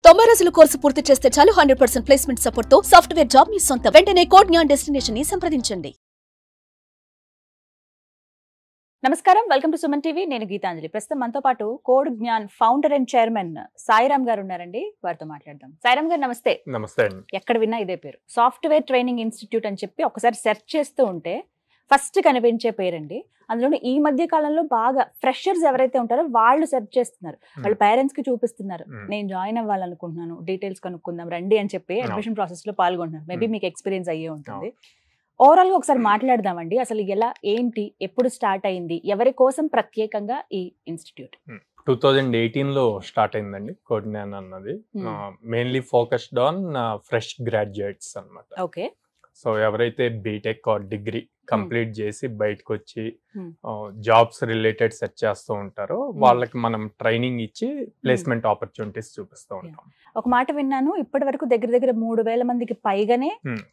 90 రోజుల కోర్సు పూర్తి చేస్తే చాలు 100% ప్లేస్మెంట్ సపోర్ట్ తో సాఫ్ట్వేర్ జాబ్ మీ సొంతం. వెంటనే కోడ్ జ్ఞాన్ డెస్టినేషన్ ని సంప్రదించండి. నమస్కారం, వెల్కమ్ టు సుమన్ టీవీ. నేను గీతాంజలి. ప్రస్తుతం మనతో పాటు code Gyan founder and chairman Sairam గారు ఉన్నారండి. వారితో మాట్లాడదాం. సాయిరామ్ గారు నమస్తే. నమస్తే అండి. ఎక్కడ విన్నా ఇదే పేరు, సాఫ్ట్వేర్ ట్రైనింగ్ ఇన్స్టిట్యూట్ అని చెప్పి ఒకసారి సెర్చ్ చేస్తూ ఉంటే ఫస్ట్ కనిపించే పేరండి. అందులో ఈ మధ్య కాలంలో బాగా ఫ్రెషర్స్ ఎవరైతే ఉంటారో వాళ్ళు సెర్చ్ చేస్తున్నారు, వాళ్ళ పేరెంట్స్ కి చూపిస్తున్నారు. నేను జాయిన్ అవ్వాలనుకుంటున్నాను, డీటెయిల్స్ కనుక్కుందాం రండి అని చెప్పి అడ్మిషన్ ప్రాసెస్ లో పాల్గొంటున్నారు. మేబీ మీకు ఎక్స్పీరియన్స్ అయ్యే ఉంటుంది. ఓవరాల్ గా ఒకసారి మాట్లాడదామండి. అసలు ఎలా, ఏంటి, ఎప్పుడు స్టార్ట్ అయింది, ఎవరి కోసం ప్రత్యేకంగా ఈ ఇన్స్టిట్యూట్? 2018 లో స్టార్ట్ అయిందండి కోడ్ జ్ఞాన్ అన్నది. Mainly focused on fresh graduates అన్నమాట. ఓకే. సో ఎవరైతే బీటెక్ ఆర్ డిగ్రీ కంప్లీట్ చేసి బయటకు వచ్చి జాబ్స్ రిలేటెడ్ సెర్చ్ చేస్తూ ఉంటారో వాళ్ళకి మనం ట్రైనింగ్ ఇచ్చి ప్లేస్మెంట్ ఆపర్చునిటీస్ చూపిస్తూ ఉంటాం. ఒక మాట విన్నాను, ఇప్పటి వరకు దగ్గర దగ్గర 3,000 మందికి పైగానే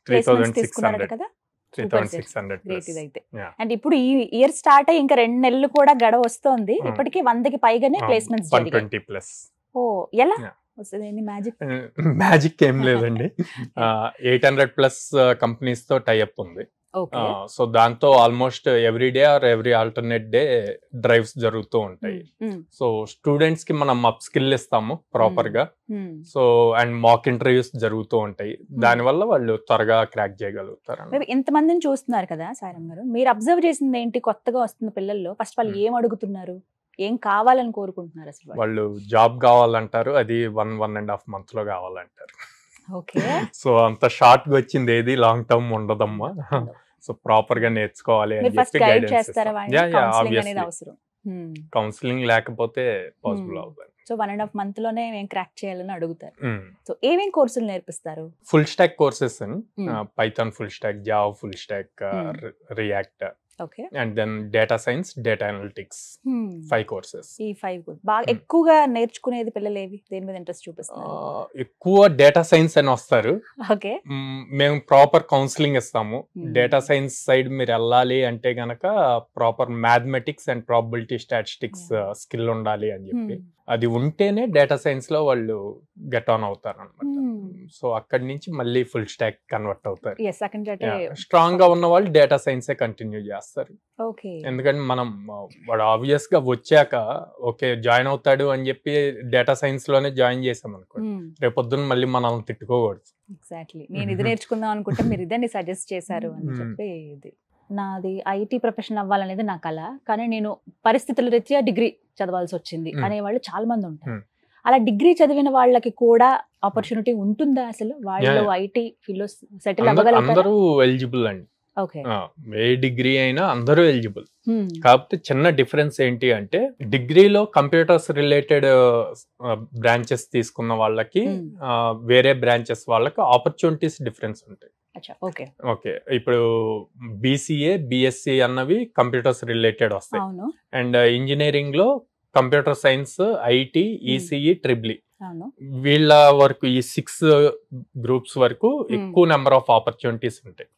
3,600 కదా. 3,600 అండ్ ఇప్పుడు ఈ ఇయర్ స్టార్ట్ అయ్యి ఇంకా 2 నెలలు కూడా గడవ వస్తోంది. ఇప్పటికి 100కి పైగానే ప్లేస్మెంట్స్. 120+. ఓ, ఎలా మ్యాజిక్ ఏం లేదండి. 800+ కంపెనీస్ తో టైఅప్ ఉంది. సో దాంతో almost every day or every alternate day drives జరుగుతూ ఉంటాయి. సో స్టూడెంట్స్ కి మనం అప్ స్కిల్ ఇస్తాము ప్రాపర్ గా. సో అండ్ మాక్ ఇంటర్వ్యూస్ జరుగుతూ ఉంటాయి. దాని వల్ల వాళ్ళు త్వరగా క్రాక్ చేయగలుగుతారు. ఎంతమందిని చూస్తున్నారు కదా సాయిరామ్ గారు, మీరు అబ్జర్వ్ చేసింది ఏంటి? కొత్తగా వస్తున్న పిల్లల్లో ఫస్ట్ వాళ్ళు ఏం అడుగుతున్నారు, ఏం కావాలని కోరుకుంటున్నారు? అసలు వాళ్ళు జాబ్ కావాలంటారు, అది 1.5 month లో కావాలంటారు. ఓకే. సో అంత షార్ట్ గా వచ్చింది ఏది లాంగ్ టర్మ్ ఉండదమ్మా. సో ప్రాపర్ గా నేర్చుకోవాలి అని చెప్పి గైడెన్స్ ఇస్తాం. కౌన్సిలింగ్ లేకపోతే పాసిబుల్ అవ్వదు. సో 1.5 month లోనే మేము క్రాక్ చేయాలని అడుగుతారు. సో ఏమేం కోర్సులు నేర్పిస్తారు? Full stack courses, Python full stack, Java full stack, React, and then data science, data analytics, 5 courses. ఈ 5 బాగా ఎక్కువగా నేర్చుకునేది పిల్లలు ఏవి, దేని మీద ఇంట్రెస్ట్ చూపిస్తారు? ఎక్కువ డేటా సైన్స్ అని వస్తారు. ఓకే. మేము ప్రాపర్ కౌన్సిలింగ్ ఇస్తాము. డేటా సైన్స్ సైడ్ మీరు వెళ్ళాలి అంటే గనక proper mathematics and probability statistics skill ఉండాలి అని చెప్పి, అది ఉంటేనే డేటా సైన్స్ లో వాళ్ళు గెట్ ఆన్ అవుతారు అనమాట. సో అక్కడి నుంచి మళ్ళీ ఫుల్ స్టాక్ కన్వర్ట్ అవుతారు. స్ట్రాంగ్ గా ఉన్న వాళ్ళు డేటా సైన్సే కంటిన్యూ చేస్తారు. ఎందుకంటే మనం వాడు ఆబ్వియస్ గా వచ్చాక ఓకే జాయిన్ అవుతాడు అని చెప్పి డేటా సైన్స్ లోనే జాయిన్ చేసాం అనుకో, రేపొద్దున మళ్ళీ మనల్ని తిట్టుకోకూడదు. ఎగ్జాక్ట్లీ. నేను ఇది నేర్చుకుందాం అనుకుంటే మీరు ఇదే సజెస్ట్ చేశారు అని చెప్పి. ఇది నాది ఐటీ ప్రొఫెషన్ అవ్వాలనేది నా కళ, కానీ నేను పరిస్థితుల రీత్యా డిగ్రీ చదవాల్సి వచ్చింది అనేవాళ్ళు చాలా మంది ఉంటారు. అలా డిగ్రీ చదివిన వాళ్ళకి కూడా ఆపర్చునిటీ ఉంటుందా అసలు? వాళ్ళు ఐటీ ఫీల్డ్ లో సెటిల్ అవ్వగలుగుతారా? అందరూ ఎలిజిబుల్ అండి. ఓకే. ఏ డిగ్రీ అయినా అందరూ ఎలిజిబుల్. కాకపోతే చిన్న డిఫరెన్స్ ఏంటి అంటే, డిగ్రీలో కంప్యూటర్స్ రిలేటెడ్ బ్రాంచెస్ తీసుకున్న వాళ్ళకి వేరే బ్రాంచెస్ వాళ్ళకి ఆపర్చునిటీస్ డిఫరెన్స్ ఉంటాయి. ఓకే. ఇప్పుడు బీసీఏ, బిఎస్సి అన్నవి కంప్యూటర్స్ రిలేటెడ్ వస్తాయి. అండ్ ఇంజనీరింగ్ లో computer science, IT, ECE, triple E, వీళ్ళ వరకు ఈ 6 గ్రూప్స్ వరకు ఎక్కువ నెంబర్ ఆఫ్ ఆపర్చునిటీస్ ఉంటాయి.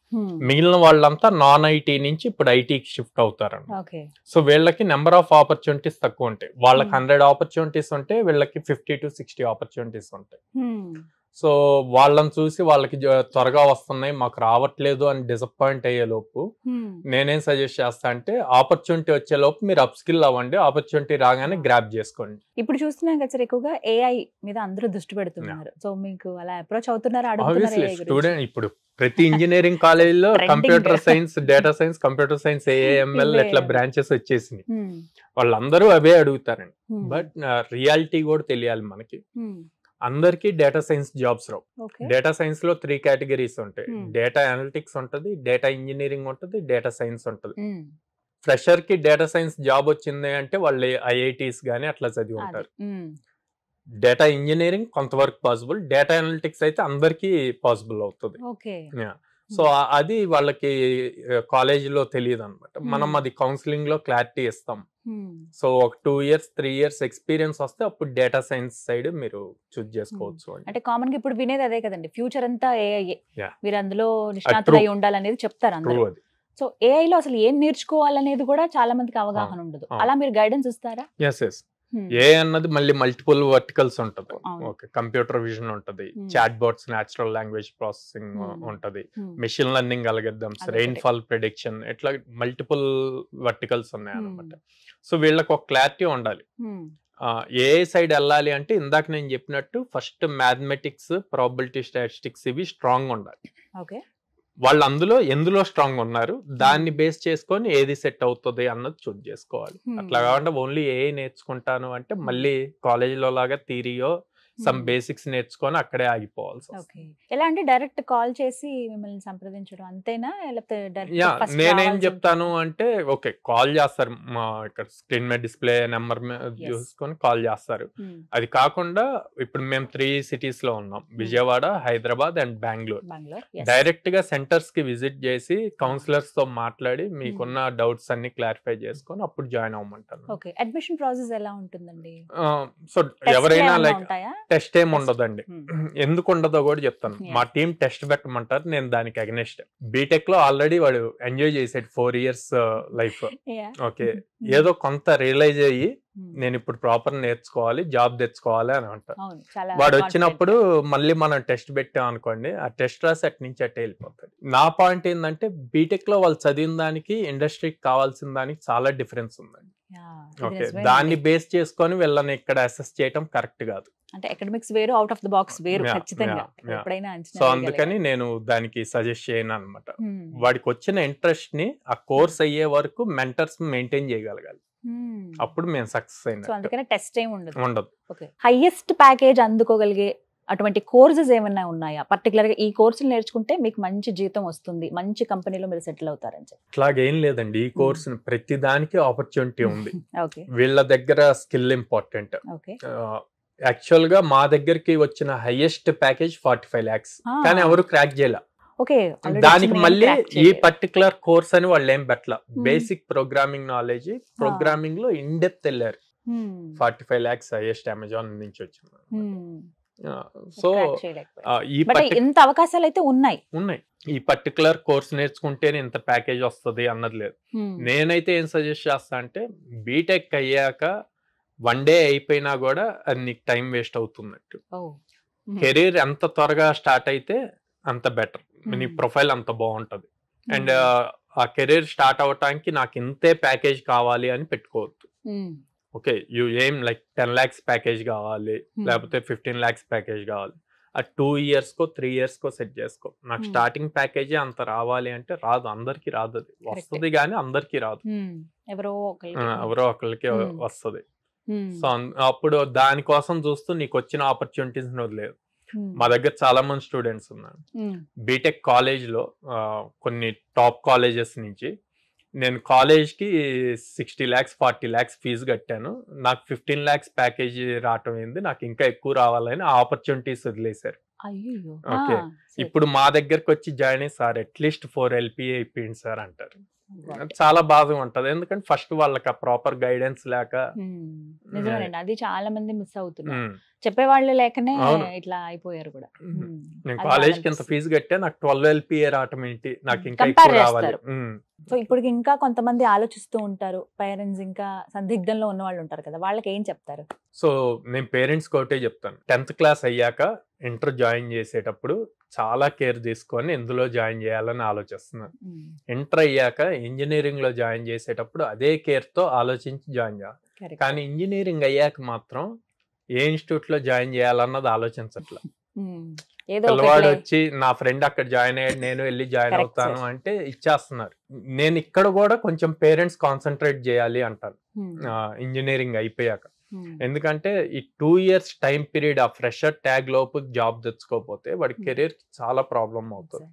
మిగిలిన వాళ్ళంతా నాన్ ఐటీ నుంచి ఇప్పుడు ఐటీకి షిఫ్ట్ అవుతారండి. సో వీళ్ళకి నెంబర్ ఆఫ్ ఆపర్చునిటీస్ తక్కువ ఉంటాయి. వాళ్ళకి 100 ఆపర్చునిటీస్ ఉంటే వీళ్ళకి 50 to 60 ఆపర్చునిటీస్ ఉంటాయి. సో వాళ్ళని చూసి వాళ్ళకి త్వరగా వస్తున్నాయి, మాకు రావట్లేదు అని డిసప్పాయింట్ అయ్యే లోపు నేనేం సజెస్ట్ చేస్తా అంటే, ఆపర్చునిటీ వచ్చే లోపు మీరు అప్ స్కిల్ అవ్వండి, ఆపర్చునిటీ రాగానే గ్రాబ్ చేసుకోండి. ఇప్పుడు చూస్తున్నాం కదా సార్, ఎక్కువగా ఏఐ మీద అందరూ దృష్టి పెడుతున్నారు. సో మీకు అలా అప్రోచ్ అవుతున్నారా? స్టూడెంట్ ఇప్పుడు ప్రతి ఇంజనీరింగ్ కాలేజీలో computer science, data science, computer science, AML ఇట్లా బ్రాంచెస్ వచ్చేసినాయి. వాళ్ళందరూ అవే అడుగుతారండి. బట్ రియాలిటీ కూడా తెలియాలి మనకి. అందరికి డేటా సైన్స్ జాబ్స్ రావు. డేటా సైన్స్ లో 3 కేటగిరీస్ ఉంటాయి. డేటా అనలిటిక్స్ ఉంటది, డేటా ఇంజనీరింగ్ ఉంటది, డేటా సైన్స్ ఉంటది. ఫ్రెషర్ కి డేటా సైన్స్ జాబ్ వచ్చింది అంటే వాళ్ళు ఐఐటీస్ గానీ అట్లా చదివి ఉంటారు. డేటా ఇంజనీరింగ్ కొంతవరకు పాసిబుల్, డేటా అనలిటిక్స్ అయితే అందరికి పాసిబుల్ అవుతుంది. సో అది వాళ్ళకి కాలేజీలో తెలియదు అనమాట. మనం అది కౌన్సిలింగ్ లో క్లారిటీ ఇస్తాం. సో ఒక 2 years 3 years ఎక్స్పీరియన్స్ వస్తే అప్పుడు డేటా సైన్స్ సైడ్ మీరు చూస్ చేసుకోవచ్చు. అంటే కామన్ గా ఇప్పుడు వినేది అదే కదండి, ఫ్యూచర్ అంతా ఏఐ, మీరు అందులో నిష్ణాతులై ఉండాలనేది చెప్తారు అందరూ. సో ఏఐ లో అసలు ఏం నేర్చుకోవాలనేది కూడా చాలా మందికి అవగాహన ఉండదు. అలా మీరు గైడెన్స్ ఇస్తారా? yes ఏ అన్నది మళ్ళీ మల్టిపుల్ వర్టికల్స్ ఉంటది. అవును. ఓకే, కంప్యూటర్ విజన్ ఉంటది, Hmm. Chat bots, natural language processing ఉంటది, మెషిన్ లెర్నింగ్ అల్గరిథమ్స్, అదొకటి. రెయిన్ఫాల్ ప్రిడిక్షన్, ఇట్లా మల్టిపుల్ వర్టికల్స్ ఉన్నాయి అన్నమాట. సో వీళ్ళకి ఒక క్లారిటీ ఉండాలి. ఏ సైడ్ వెళ్ళాలి అంటే ఇందాక నేను చెప్పినట్టు ఫస్ట్ మ్యాథమెటిక్స్, ప్రాబబిలిటీ, స్టాటిస్టిక్స్ ఇవి స్ట్రాంగ్ ఉండాలి. ఓకే. వాళ్ళు అందులో ఎందులో స్ట్రాంగ్ ఉన్నారు దాన్ని బేస్ చేసుకొని ఏది సెట్ అవుతుంది అన్నది చూజ్ చేసుకోవాలి. అట్లా కాకుండా ఓన్లీ ఏ నేర్చుకుంటాను అంటే మళ్ళీ కాలేజీలో లాగా థియరీయో సమ్ బేసిక్స్ నేర్చుకొని అక్కడే ఆగిపోవాల్సి వస్తుంది. ఎలా అంటే డైరెక్ట్ కాల్ చేసి మిమ్మల్ని సంప్రదించడం అంతేనా, లేకపోతే యా, direct నేనేం రావాల్సి చెప్తాను ఉంటుందా? అంటే ఓకే, కాల్ చేస్తారు, మా ఇక్కడ స్క్రీన్ మీద డిస్ప్లే నెంబర్ చూసుకొని కాల్ చేస్తారు. అది కాకుండా ఇప్పుడు మేము 3 cities లో ఉన్నాం, విజయవాడ, హైదరాబాద్ అండ్ బెంగళూరు. బెంగళూరు. డైరెక్ట్ గా సెంటర్స్ కి విజిట్ చేసి కౌన్సిలర్స్ తో మాట్లాడి మీకున్న డౌట్స్ అన్ని క్లారిఫై చేసుకొని అప్పుడు జాయిన్ అవ్వమంటాను. ఓకే. అడ్మిషన్ ప్రాసెస్ ఎలా ఉంటుందండి? సో ఎవరైనా లైక్ ఉంటాయా? టెస్ట్ ఏమి ఉండదండి. ఎందుకు ఉండదో కూడా చెప్తాను. మా టీం టెస్ట్ పెట్టమంటారు, నేను దానికి అగెనిస్ట్. బీటెక్ లో ఆల్రెడీ వాడు ఎంజాయ్ చేసాడు 4 years లైఫ్. ఓకే, ఏదో కొంత రియలైజ్ అయ్యి నేను ఇప్పుడు ప్రాపర్ నేర్చుకోవాలి, జాబ్ తెచ్చుకోవాలి అని అంటారు. వాడు వచ్చినప్పుడు మళ్ళీ మనం టెస్ట్ పెట్టాం అనుకోండి, ఆ టెస్ట్ రాసి అటు నుంచి అట్టే వెళ్ళిపోతాడు. నా పాయింట్ ఏంటంటే బీటెక్ లో వాళ్ళు చదివిన దానికి ఇండస్ట్రీకి కావాల్సిన దానికి చాలా డిఫరెన్స్ ఉందండి. ఓకే, దాన్ని బేస్ చేసుకొని వీళ్ళని ఇక్కడ అసెస్ చేయటం కరెక్ట్ కాదు. అంటే అకాడమిక్స్ వేరు, అవుట్ ఆఫ్ ద బాక్స్ వేరు ఖచ్చితంగా. ఎప్పుడైనా సో అందుకని నేను దానికి సజెస్ట్ చేయను అనమాట. వాడికి వచ్చిన ఇంట్రెస్ట్ ని ఆ కోర్స్ అయ్యే వరకు మెంటర్స్ మెయింటైన్ చేయగలగాలి, అప్పుడు మేము సక్సెస్ అయినా. అందుకని టెస్ట్ ఏమి ఉండదు. ఓకే, హైయెస్ట్ ప్యాకేజ్ అందుకోగలిగే అటువంటి కోర్సెస్ ఏమైనా ఉన్నాయా? పర్టికులర్ గా ఈ కోర్సులు నేర్చుకుంటే మీకు మంచి జీతం వస్తుంది, మంచి కంపెనీలో మీరు సెటిల్ అవుతారని చెప్పి అట్లాగేం లేదండి. ఈ కోర్స్ ప్రతి దానికి ఆపర్చునిటీ ఉంది. ఓకే. వీళ్ళ దగ్గర స్కిల్ ఇంపార్టెంట్. ఓకే. యాక్చువల్ గా మా దగ్గరికి వచ్చిన హైయెస్ట్ ప్యాకేజ్ 45 lakhs, కానీ ఎవరు క్రాక్ చేయాల. ఓకే. దానికి మళ్ళీ ఈ పర్టికులర్ కోర్స్ అని వాళ్ళు ఏం పెట్టల. బేసిక్ ప్రోగ్రామింగ్ నాలెడ్జ్, ప్రోగ్రామింగ్ లో ఇన్ డెప్త్ వెళ్ళారు. 45 lakhs హైయెస్ట్ అమెజాన్ నుంచి వచ్చింది. సో ఇంత అవకాశాలు అయితే ఉన్నాయి. ఈ పర్టికులర్ కోర్స్ నేర్చుకుంటేనే ఇంత ప్యాకేజ్ వస్తుంది అన్నది లేదు. నేనైతే ఏం సజెస్ట్ చేస్తా అంటే బీటెక్ అయ్యాక 1 day అయిపోయినా కూడా అది నీకు టైం వేస్ట్ అవుతున్నట్టు. కెరీర్ ఎంత త్వరగా స్టార్ట్ అయితే అంత బెటర్, నీ ప్రొఫైల్ అంత బాగుంటది. అండ్ ఆ కెరీర్ స్టార్ట్ అవటానికి నాకు ఇంతే ప్యాకేజ్ కావాలి అని పెట్టుకోవద్దు. ఓకే, యూ ఏం లైక్ 10 lakhs ప్యాకేజ్ కావాలి, లేకపోతే 15 lakhs ప్యాకేజ్ కావాలి, ఆ 2 years కో 3 years కో సెట్ చేసుకో. నాకు స్టార్టింగ్ ప్యాకేజీ అంత రావాలి అంటే రాదు, అందరికి రాదు. అది వస్తుంది కానీ అందరికి రాదు, ఎవరో ఒకరికి వస్తుంది. సో అప్పుడు దానికోసం చూస్తూ నీకు వచ్చిన ఆపర్చునిటీస్ వదిలేదు. మా దగ్గర చాలా మంది స్టూడెంట్స్ ఉన్నారు బీటెక్ కాలేజ్ లో, కొన్ని టాప్ కాలేజెస్ నుంచి. నేను కాలేజ్ కి 60 lakhs 40 lakhs ఫీజు కట్టాను, నాకు 15 lakhs ప్యాకేజ్ రావటం ఏంది, నాకు ఇంకా ఎక్కువ రావాలని ఆపర్చునిటీస్ వదిలేశారు. ఓకే, ఇప్పుడు మా దగ్గరకు వచ్చి జాయిన్ అయ్యి సార్ అట్లీస్ట్ 4 LPA ఇప్పిండి సార్ అంటారు. చాలా బాగా ఉంటది, ఎందుకంటే ఫస్ట్ వాళ్ళకి ఆ ప్రాపర్ గైడెన్స్ లేక. నిజమేనండి, అది చాలా మంది మిస్ అవుతున్నారు, చెప్పేవాళ్ళు లేకనే ఇట్లా అయిపోయారు కూడా. నేను కాలేజ్ కి ఇంత ఫీజు కట్టా, నాకు 12 LPA రావటం ఏంటి, నాకు ఇంకా ఎక్కువ రావాలి. సో ఇప్పుడు ఇంకా కొంతమంది ఆలోచిస్తూ ఉంటారు, పేరెంట్స్ ఇంకా సందిగ్ధంలో ఉన్న వాళ్ళు ఉంటారు కదా, వాళ్ళకి ఏం చెప్తారు? సో నేను పేరెంట్స్ ఒకటే చెప్తాను, 10th class అయ్యాక ఇంటర్ జాయిన్ చేసేటప్పుడు చాలా కేర్ తీసుకొని ఎందులో జాయిన్ చేయాలని ఆలోచిస్తున్నాను. ఇంటర్ అయ్యాక ఇంజనీరింగ్ లో జాయిన్ చేసేటప్పుడు అదే కేర్ తో ఆలోచించి జాయిన్ చేయాలి. కానీ ఇంజనీరింగ్ అయ్యాక మాత్రం ఏ ఇన్స్టిట్యూట్ లో జాయిన్ చేయాలన్నది ఆలోచించట్లా. పిల్లవాడు వచ్చి నా ఫ్రెండ్ అక్కడ జాయిన్ అయ్యాడు, నేను వెళ్ళి జాయిన్ అవుతాను అంటే ఇచ్చేస్తున్నారు. నేను ఇక్కడ కూడా కొంచెం పేరెంట్స్ కాన్సన్ట్రేట్ చేయాలి అంటాను ఇంజనీరింగ్ అయిపోయాక. ఎందుకంటే ఈ 2 years టైం పీరియడ్ ఆ ఫ్రెషర్ ట్యాగ్ లోపు జాబ్ తెచ్చుకోకపోతే వాడి కెరీర్ చాలా ప్రాబ్లం అవుతుంది.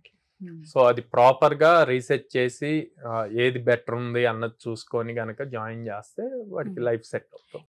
సో అది ప్రాపర్ గా రీసెర్చ్ చేసి ఏది బెటర్ ఉంది అన్నది చూసుకొని గనక జాయిన్ చేస్తే వాడికి లైఫ్ సెట్ అవుతుంది.